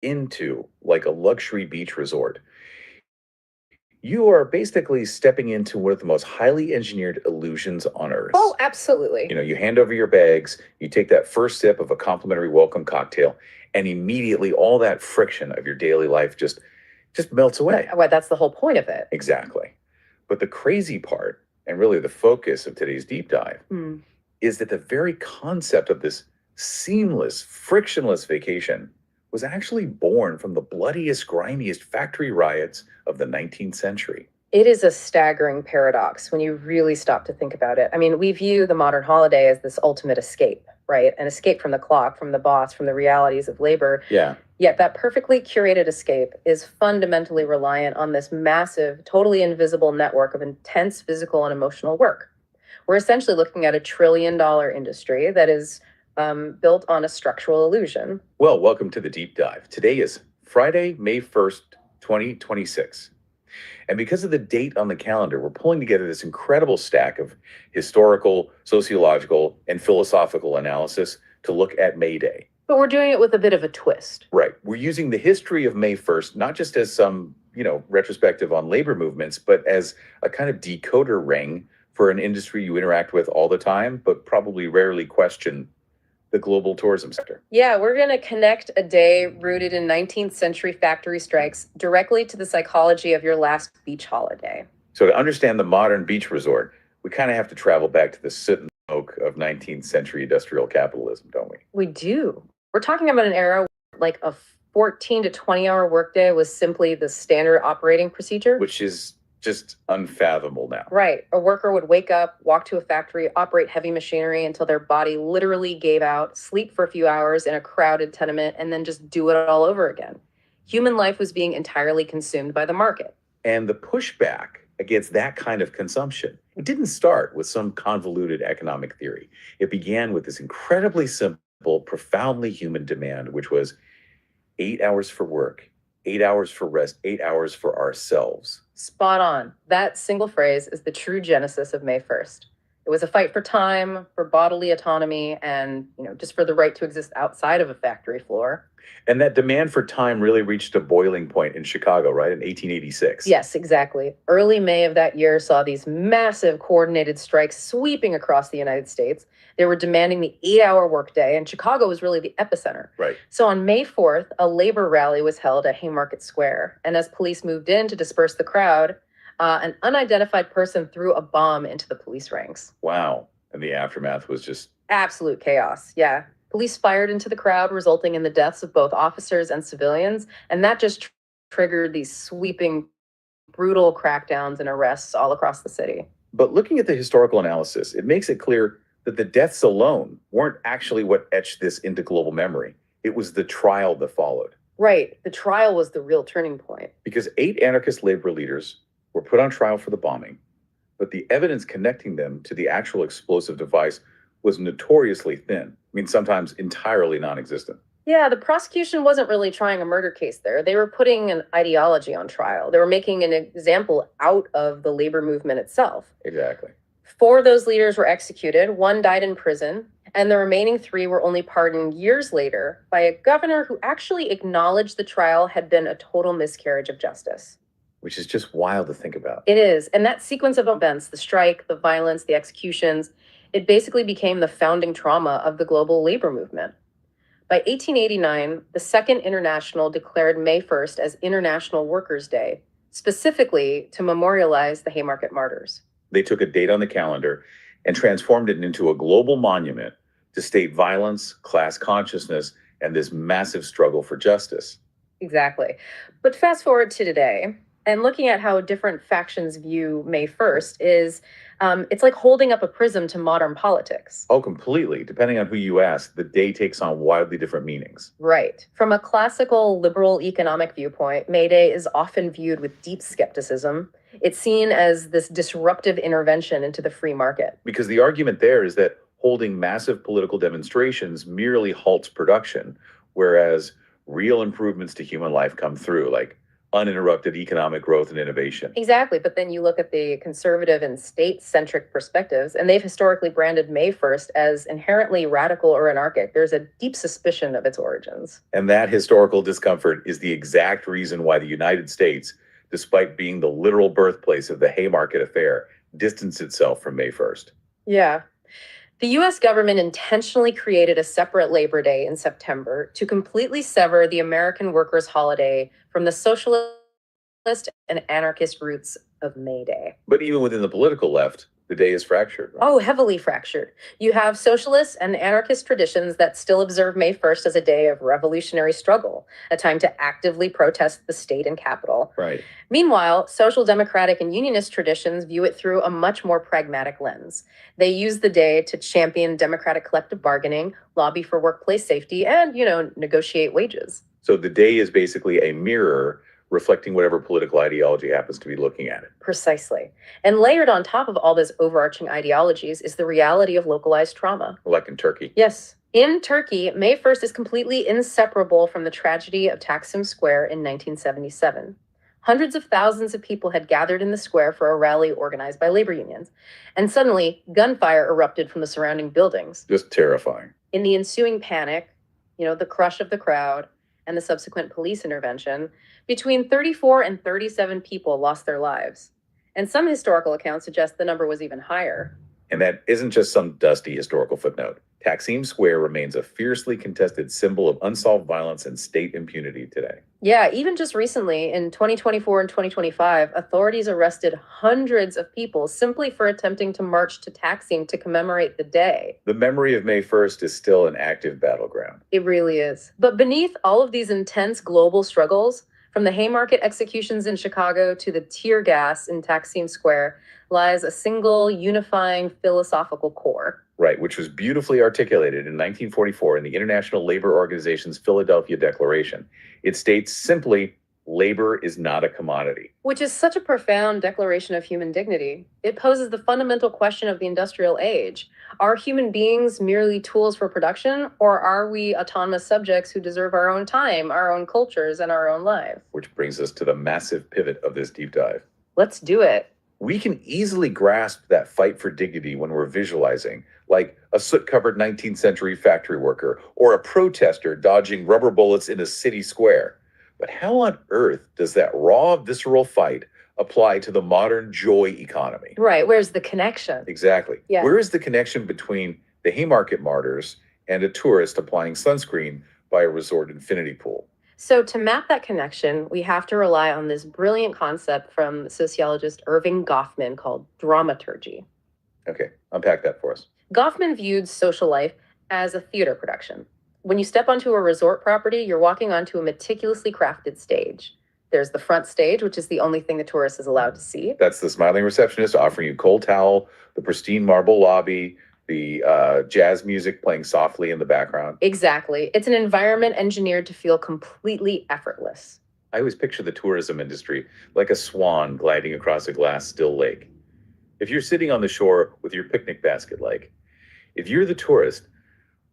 into like a luxury beach resort, you are basically stepping into one of the most highly engineered illusions on Oh, earth. absolutely. You hand over your bags, you take that first sip of a complimentary welcome cocktail, and immediately all that friction of your daily life just melts away. Well, that's the whole point of it. Exactly. But the crazy part, and really the focus of today's deep dive, is that the very concept of this seamless, frictionless vacation was actually born from the bloodiest, grimiest factory riots of the 19th century. It is a staggering paradox when you really stop to think about it. I mean, we view the modern holiday as this ultimate escape, right? An escape from the clock, from the boss, from the realities of labor. Yeah. Yet that perfectly curated escape is fundamentally reliant on this massive, totally invisible network of intense physical and emotional work. We're essentially looking at $1 trillion industry that is built on a structural illusion. Well, welcome to the deep dive. Today is Friday, May 1st, 2026. And because of the date on the calendar, we're pulling together this incredible stack of historical, sociological, and philosophical analysis to look at May Day. But we're doing it with a bit of a twist. Right. We're using the history of May 1st, not just as some, retrospective on labor movements, but as a kind of decoder ring for an industry you interact with all the time, but probably rarely question the global tourism sector. Yeah, we're going to connect a day rooted in 19th century factory strikes directly to the psychology of your last beach holiday. So to understand the modern beach resort, we kind of have to travel back to the soot and smoke of 19th century industrial capitalism, don't we? We do. We're talking about an era like a 14 to 20-hour workday was simply the standard operating procedure. Which is just unfathomable now. Right. A worker would wake up, walk to a factory, operate heavy machinery until their body literally gave out, sleep for a few hours in a crowded tenement, and then just do it all over again. Human life was being entirely consumed by the market. And the pushback against that kind of consumption, it didn't start with some convoluted economic theory. It began with this incredibly simple, profoundly human demand, which was 8 hours for work, 8 hours for rest, 8 hours for ourselves. Spot on. That single phrase is the true genesis of May 1st. It was a fight for time, for bodily autonomy, and, just for the right to exist outside of a factory floor. And that demand for time really reached a boiling point in Chicago, right, in 1886. Yes, exactly. Early May of that year saw these massive coordinated strikes sweeping across the United States. They were demanding the 8-hour workday, and Chicago was really the epicenter. Right. So on May 4th, a labor rally was held at Haymarket Square. And as police moved in to disperse the crowd, an unidentified person threw a bomb into the police ranks. Wow. And the aftermath was just absolute chaos. Yeah. Police fired into the crowd, resulting in the deaths of both officers and civilians. And that just triggered these sweeping, brutal crackdowns and arrests all across the city. But looking at the historical analysis, it makes it clear that the deaths alone weren't actually what etched this into global memory. It was the trial that followed. Right. The trial was the real turning point. Because 8 anarchist labor leaders were put on trial for the bombing, but the evidence connecting them to the actual explosive device was notoriously thin. I mean, sometimes entirely non-existent. Yeah, the prosecution wasn't really trying a murder case there. They were putting an ideology on trial. They were making an example out of the labor movement itself. Exactly. 4 of those leaders were executed, 1 died in prison, and the remaining 3 were only pardoned years later by a governor who actually acknowledged the trial had been a total miscarriage of justice. Which is just wild to think about. It is. And that sequence of events, the strike, the violence, the executions, it basically became the founding trauma of the global labor movement. By 1889, the Second International declared May 1st as International Workers' Day, specifically to memorialize the Haymarket martyrs. They took a date on the calendar and transformed it into a global monument to state violence, class consciousness, and this massive struggle for justice. Exactly. But fast forward to today, and looking at how different factions view May 1st is, it's like holding up a prism to modern politics. Oh, completely. Depending on who you ask, the day takes on wildly different meanings. Right. From a classical liberal economic viewpoint, May Day is often viewed with deep skepticism. It's seen as this disruptive intervention into the free market. Because the argument there is that holding massive political demonstrations merely halts production, whereas real improvements to human life come through, like uninterrupted economic growth and innovation. Exactly. But then you look at the conservative and state centric perspectives, and they've historically branded May 1st as inherently radical or anarchic. There's a deep suspicion of its origins. And that historical discomfort is the exact reason why the United States, despite being the literal birthplace of the Haymarket Affair, distanced itself from May 1st. Yeah. The US government intentionally created a separate Labor Day in September to completely sever the American workers' holiday from the socialist and anarchist roots of May Day. But even within the political left, the day is fractured. Oh, heavily fractured. You have socialist and anarchist traditions that still observe May 1st as a day of revolutionary struggle, a time to actively protest the state and capital. Right. Meanwhile, social democratic and unionist traditions view it through a much more pragmatic lens. They use the day to champion democratic collective bargaining, lobby for workplace safety, and, negotiate wages. So the day is basically a mirror reflecting whatever political ideology happens to be looking at it. Precisely. And layered on top of all these overarching ideologies is the reality of localized trauma. Like in Turkey. Yes. In Turkey, May 1st is completely inseparable from the tragedy of Taksim Square in 1977. Hundreds of thousands of people had gathered in the square for a rally organized by labor unions. And suddenly, gunfire erupted from the surrounding buildings. Just terrifying. In the ensuing panic, the crush of the crowd, and the subsequent police intervention, between 34 and 37 people lost their lives. And some historical accounts suggest the number was even higher. And that isn't just some dusty historical footnote. Taksim Square remains a fiercely contested symbol of unsolved violence and state impunity today. Yeah, even just recently, in 2024 and 2025, authorities arrested hundreds of people simply for attempting to march to Taksim to commemorate the day. The memory of May 1st is still an active battleground. It really is. But beneath all of these intense global struggles, from the Haymarket executions in Chicago to the tear gas in Taksim Square, lies a single unifying philosophical core. Right, which was beautifully articulated in 1944 in the International Labor Organization's Philadelphia Declaration. It states simply, labor is not a commodity. Which is such a profound declaration of human dignity. It poses the fundamental question of the industrial age. Are human beings merely tools for production, or are we autonomous subjects who deserve our own time, our own cultures, and our own lives? Which brings us to the massive pivot of this deep dive. Let's do it. We can easily grasp that fight for dignity when we're visualizing, like a soot-covered 19th century factory worker or a protester dodging rubber bullets in a city square. But how on earth does that raw, visceral fight apply to the modern joy economy? Right, where's the connection? Exactly. Yeah. Where is the connection between the Haymarket martyrs and a tourist applying sunscreen by a resort infinity pool? So to map that connection, we have to rely on this brilliant concept from sociologist Irving Goffman called dramaturgy. Okay, unpack that for us. Goffman viewed social life as a theater production. When you step onto a resort property, you're walking onto a meticulously crafted stage. There's the front stage, which is the only thing the tourist is allowed to see. That's the smiling receptionist offering you cold towel, the pristine marble lobby, the jazz music playing softly in the background. Exactly. It's an environment engineered to feel completely effortless. I always picture the tourism industry like a swan gliding across a glass still lake. If you're sitting on the shore with your picnic basket, if you're the tourist,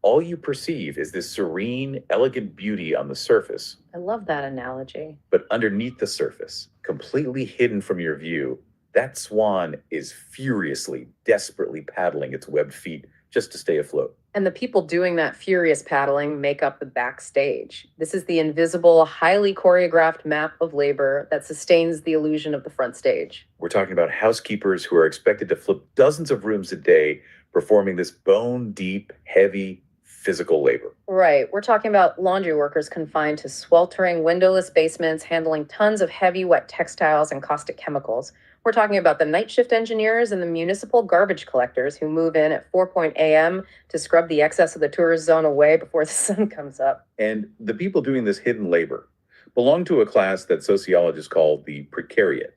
all you perceive is this serene, elegant beauty on the surface. I love that analogy. But underneath the surface, completely hidden from your view, that swan is furiously, desperately paddling its webbed feet just to stay afloat. And the people doing that furious paddling make up the backstage. This is the invisible, highly choreographed map of labor that sustains the illusion of the front stage. We're talking about housekeepers who are expected to flip dozens of rooms a day, performing this bone-deep, heavy, physical labor. Right. We're talking about laundry workers confined to sweltering, windowless basements, handling tons of heavy, wet textiles and caustic chemicals. We're talking about the night shift engineers and the municipal garbage collectors who move in at 4 a.m. to scrub the excess of the tourist zone away before the sun comes up. And the people doing this hidden labor belong to a class that sociologists call the precariat,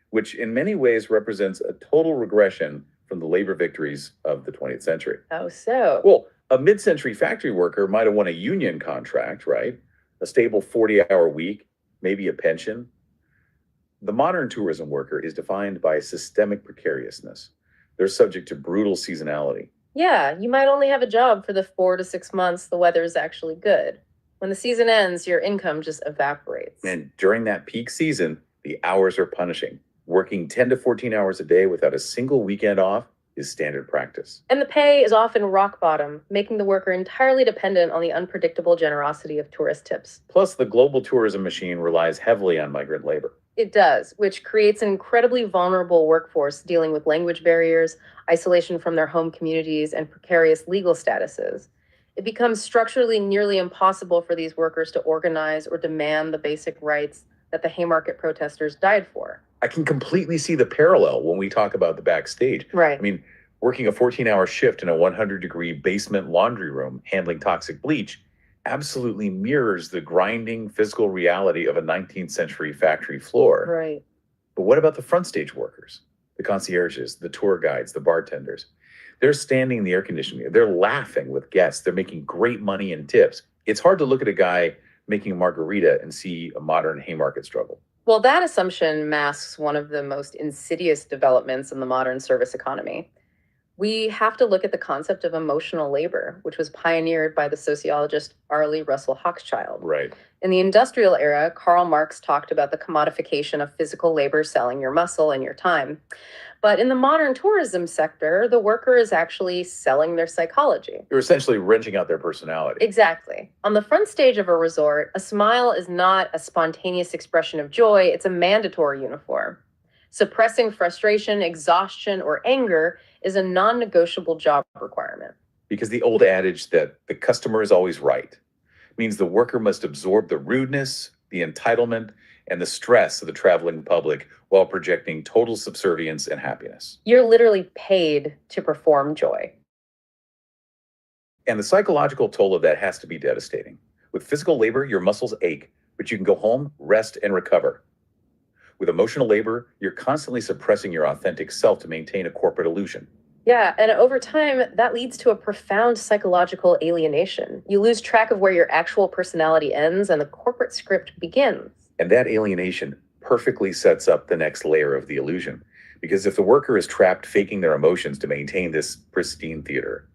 which in many ways represents a total regression from the labor victories of the 20th century. Oh, so? Well, a mid-century factory worker might have won a union contract, right? A stable 40-hour week, maybe a pension. The modern tourism worker is defined by systemic precariousness. They're subject to brutal seasonality. Yeah, you might only have a job for the 4 to 6 months the weather is actually good. When the season ends, your income just evaporates. And during that peak season, the hours are punishing. Working 10 to 14 hours a day without a single weekend off is standard practice. And the pay is often rock bottom, making the worker entirely dependent on the unpredictable generosity of tourist tips. Plus, the global tourism machine relies heavily on migrant labor. It does, which creates an incredibly vulnerable workforce dealing with language barriers, isolation from their home communities, and precarious legal statuses. It becomes structurally nearly impossible for these workers to organize or demand the basic rights that the Haymarket protesters died for. I can completely see the parallel when we talk about the backstage. Right. I mean, working a 14-hour shift in a 100-degree basement laundry room handling toxic bleach absolutely mirrors the grinding physical reality of a 19th century factory floor. Right. But what about the front stage workers? The concierges, the tour guides, the bartenders. They're standing in the air conditioning. They're laughing with guests. They're making great money and tips. It's hard to look at a guy making a margarita and see a modern Haymarket struggle. Well, that assumption masks one of the most insidious developments in the modern service economy. We have to look at the concept of emotional labor, which was pioneered by the sociologist Arlie Russell Hochschild. Right. In the industrial era, Karl Marx talked about the commodification of physical labor selling your muscle and your time. But in the modern tourism sector, the worker is actually selling their psychology. You're essentially renting out their personality. Exactly. On the front stage of a resort, a smile is not a spontaneous expression of joy, it's a mandatory uniform. Suppressing frustration, exhaustion, or anger is a non-negotiable job requirement. Because the old adage that the customer is always right means the worker must absorb the rudeness, the entitlement, and the stress of the traveling public while projecting total subservience and happiness. You're literally paid to perform joy. And the psychological toll of that has to be devastating. With physical labor, your muscles ache, but you can go home, rest, and recover. With emotional labor, you're constantly suppressing your authentic self to maintain a corporate illusion. Yeah, and over time, that leads to a profound psychological alienation. You lose track of where your actual personality ends and the corporate script begins. And that alienation perfectly sets up the next layer of the illusion. Because if the worker is trapped faking their emotions to maintain this pristine theater,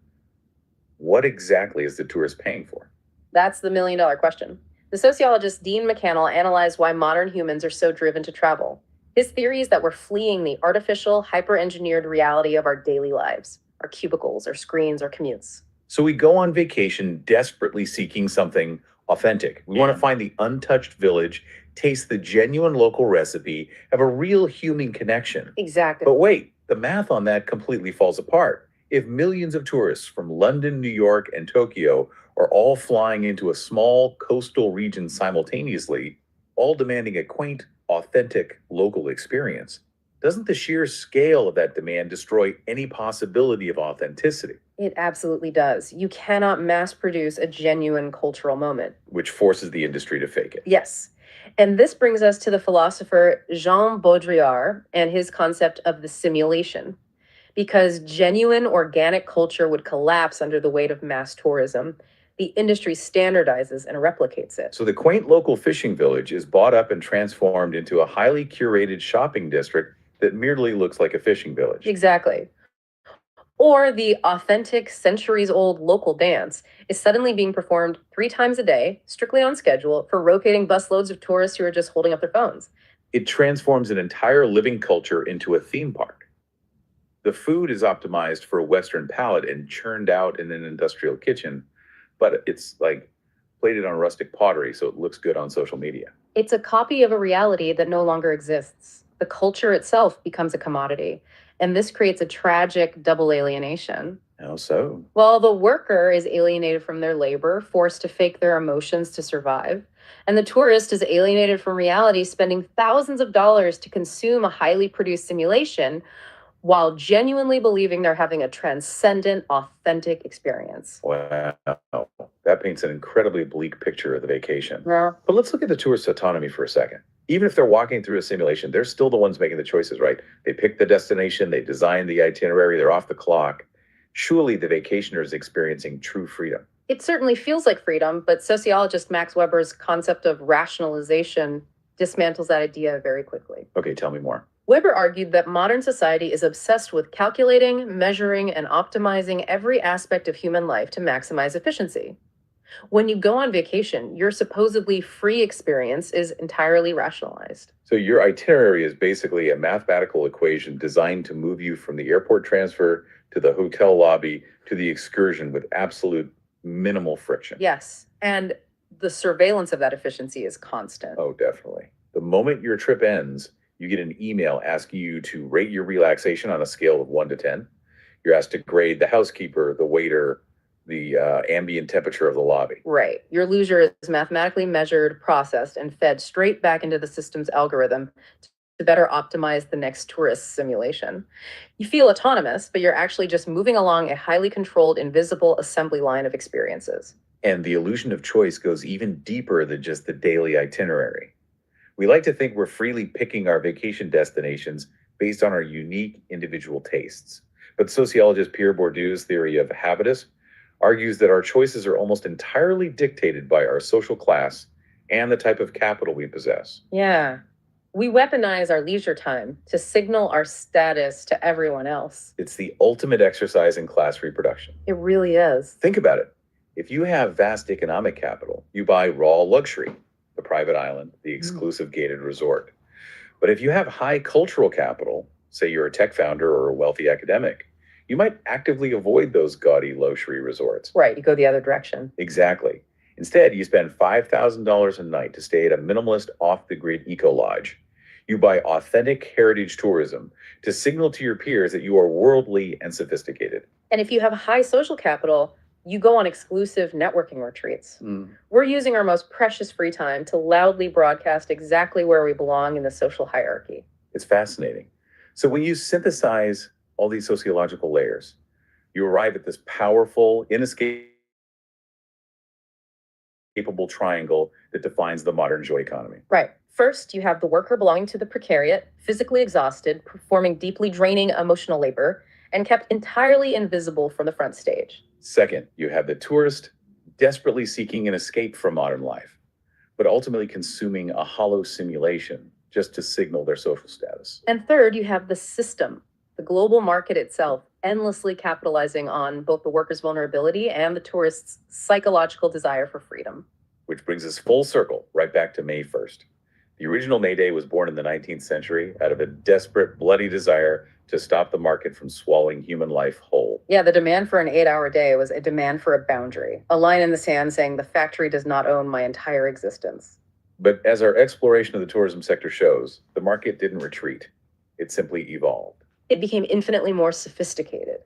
what exactly is the tourist paying for? That's the million-dollar question. The sociologist Dean McCannell analyzed why modern humans are so driven to travel. His theory is that we're fleeing the artificial, hyper-engineered reality of our daily lives, our cubicles, our screens, our commutes. So we go on vacation desperately seeking something authentic. We want to find the untouched village, taste the genuine local recipe, have a real human connection. Exactly. But wait, the math on that completely falls apart. If millions of tourists from London, New York, and Tokyo are all flying into a small coastal region simultaneously, all demanding a quaint, authentic local experience, doesn't the sheer scale of that demand destroy any possibility of authenticity? It absolutely does. You cannot mass produce a genuine cultural moment. Which forces the industry to fake it. Yes. And this brings us to the philosopher Jean Baudrillard and his concept of the simulation. Because genuine organic culture would collapse under the weight of mass tourism, the industry standardizes and replicates it. So the quaint local fishing village is bought up and transformed into a highly curated shopping district that merely looks like a fishing village. Exactly. Or the authentic, centuries-old local dance is suddenly being performed 3 times a day, strictly on schedule, for rotating busloads of tourists who are just holding up their phones. It transforms an entire living culture into a theme park. The food is optimized for a Western palate and churned out in an industrial kitchen, but it's like plated on rustic pottery, so it looks good on social media. It's a copy of a reality that no longer exists. The culture itself becomes a commodity, and this creates a tragic double alienation. How so? Well, the worker is alienated from their labor, forced to fake their emotions to survive, and the tourist is alienated from reality, spending thousands of dollars to consume a highly produced simulation while genuinely believing they're having a transcendent, authentic experience. Wow. That paints an incredibly bleak picture of the vacation. Yeah. But let's look at the tourist's autonomy for a second. Even if they're walking through a simulation, they're still the ones making the choices, right? They pick the destination, they design the itinerary, they're off the clock. Surely the vacationer is experiencing true freedom. It certainly feels like freedom, but sociologist Max Weber's concept of rationalization dismantles that idea very quickly. Okay, tell me more. Weber argued that modern society is obsessed with calculating, measuring, and optimizing every aspect of human life to maximize efficiency. When you go on vacation, your supposedly free experience is entirely rationalized. So your itinerary is basically a mathematical equation designed to move you from the airport transfer to the hotel lobby to the excursion with absolute minimal friction. Yes. And the surveillance of that efficiency is constant. Oh, definitely. The moment your trip ends, you get an email asking you to rate your relaxation on a scale of 1 to 10. You're asked to grade the housekeeper, the waiter, the ambient temperature of the lobby. Right. Your leisure is mathematically measured, processed, and fed straight back into the system's algorithm to better optimize the next tourist simulation. You feel autonomous, but you're actually just moving along a highly controlled, invisible assembly line of experiences. And the illusion of choice goes even deeper than just the daily itinerary. We like to think we're freely picking our vacation destinations based on our unique individual tastes. But sociologist Pierre Bourdieu's theory of habitus argues that our choices are almost entirely dictated by our social class and the type of capital we possess. Yeah. We weaponize our leisure time to signal our status to everyone else. It's the ultimate exercise in class reproduction. It really is. Think about it. If you have vast economic capital, you buy raw luxury, the private island, the exclusive gated resort. But if you have high cultural capital, say you're a tech founder or a wealthy academic, you might actively avoid those gaudy luxury resorts. Right. You go the other direction. Exactly. Instead, you spend $5,000 a night to stay at a minimalist off-the-grid eco-lodge. You buy authentic heritage tourism to signal to your peers that you are worldly and sophisticated. And if you have high social capital, you go on exclusive networking retreats. We're using our most precious free time to loudly broadcast exactly where we belong in the social hierarchy. It's fascinating. So when you synthesize all these sociological layers, you arrive at this powerful, inescapable triangle that defines the modern joy economy. Right. First, you have the worker belonging to the precariat, physically exhausted, performing deeply draining emotional labor, and kept entirely invisible from the front stage. Second, you have the tourist desperately seeking an escape from modern life, but ultimately consuming a hollow simulation just to signal their social status. And third, you have the system, the global market itself, endlessly capitalizing on both the worker's vulnerability and the tourist's psychological desire for freedom. Which brings us full circle right back to May 1st. The original May Day was born in the 19th century out of a desperate, bloody desire to stop the market from swallowing human life whole. Yeah, the demand for an 8-hour day was a demand for a boundary, a line in the sand saying the factory does not own my entire existence. But as our exploration of the tourism sector shows, the market didn't retreat. It simply evolved. It became infinitely more sophisticated.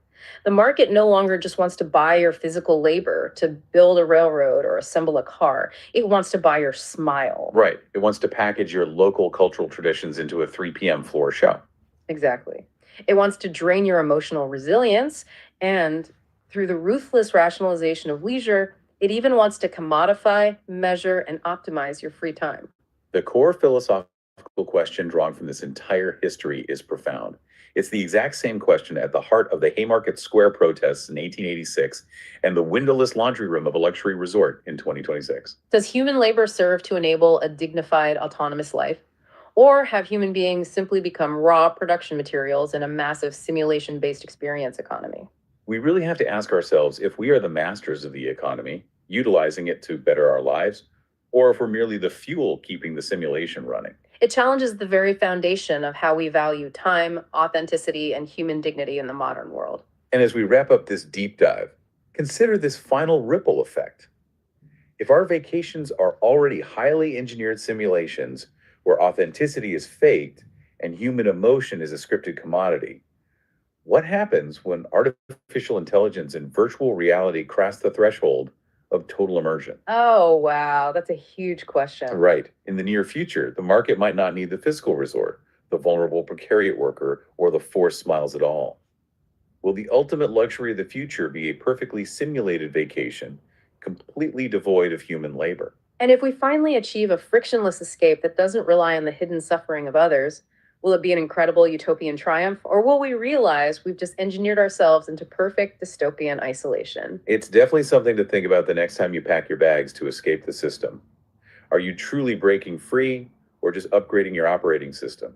The market no longer just wants to buy your physical labor to build a railroad or assemble a car. It wants to buy your smile. Right. It wants to package your local cultural traditions into a 3 p.m. floor show. Exactly. It wants to drain your emotional resilience, and through the ruthless rationalization of leisure, it even wants to commodify, measure, and optimize your free time. The core philosophical question drawn from this entire history is profound. It's the exact same question at the heart of the Haymarket Square protests in 1886 and the windowless laundry room of a luxury resort in 2026. Does human labor serve to enable a dignified, autonomous life? Or have human beings simply become raw production materials in a massive simulation-based experience economy? We really have to ask ourselves if we are the masters of the economy, utilizing it to better our lives, or if we're merely the fuel keeping the simulation running. It challenges the very foundation of how we value time, authenticity, and human dignity in the modern world. And as we wrap up this deep dive, consider this final ripple effect. If our vacations are already highly engineered simulations where authenticity is faked and human emotion is a scripted commodity, what happens when artificial intelligence and virtual reality cross the threshold of total immersion? Oh, wow. That's a huge question. Right. In the near future, the market might not need the physical resort, the vulnerable precariat worker, or the forced smiles at all. Will the ultimate luxury of the future be a perfectly simulated vacation, completely devoid of human labor? And if we finally achieve a frictionless escape that doesn't rely on the hidden suffering of others, will it be an incredible utopian triumph, or will we realize we've just engineered ourselves into perfect dystopian isolation? It's definitely something to think about the next time you pack your bags to escape the system. Are you truly breaking free or just upgrading your operating system?